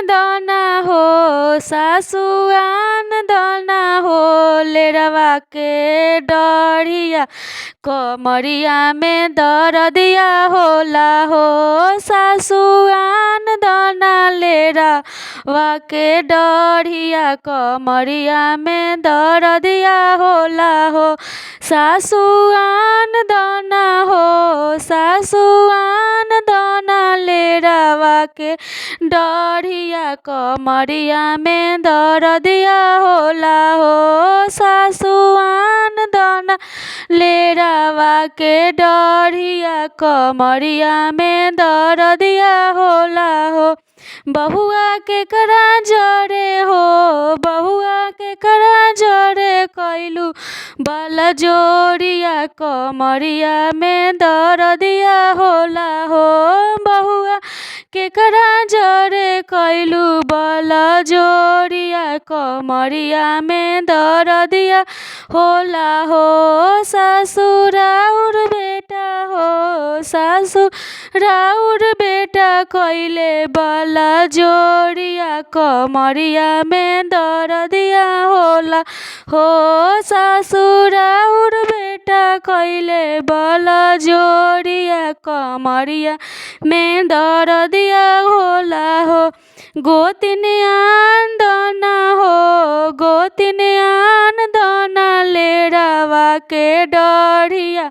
दाना हो सासुआन दाना हो लेरवा के डढ़िया कमरिया में दर्दिया होला हो सासुआन दाना लेरवा के डढ़िया कमरिया में दर्दिया होला हो सासुआन दाना हो सासुआन दाना लेरवा के डढ़िया कमरिया में दर्दिया होला हो सासुआन दाना लेरवा के डढ़िया कमरिया में दर्दिया होला हो बहुआ के करा जरे हो बहुआ के करा जरे कैलू बल जोड़िया कमरिया में दर्दिया होला हो बहुआ के करा जरे कैलू बल जोड़िया कमरिया में दर्दिया होला हो ससुराउर बेटा हो ससुराउर बेटा कैले बल जोड़िया कमरिया में दर्दिया होला हो ससुराउर बेटा कैले बल जोड़िया कमरिया में दर्दिया होला हो गोतिनियान दाना हो गोतिनियान दाना लेरवा के डढ़िया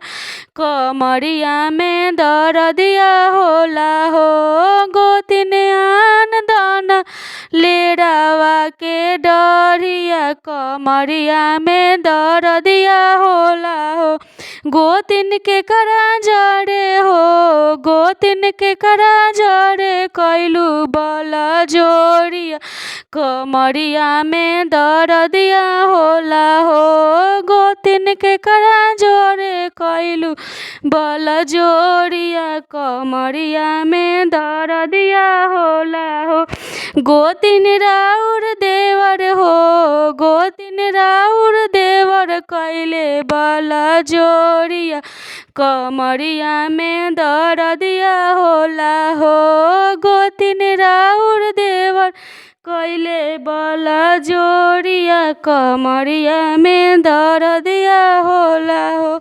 कमरिया में दर्दिया होला हो गोतिनियान दाना लेरवा के डढ़िया कमरिया में दर्दिया होला हो गोतिन के करा जड़े हो गोतिन के करा जड़े कैलू बल जोड़िया कमरिया में दर्दिया होला हो गोतिन के करा जोड़े कैलू बल जोड़िया कमरिया में दर्दिया होला हो गोतिन राउर देवर हो गोतिन राउर देवर कैले बल जोड़िया कमरिया में दर्दिया होला हो गोतिन राउर देवर कैले बल जोड़िया कमरिया में दर्दिया होला हो।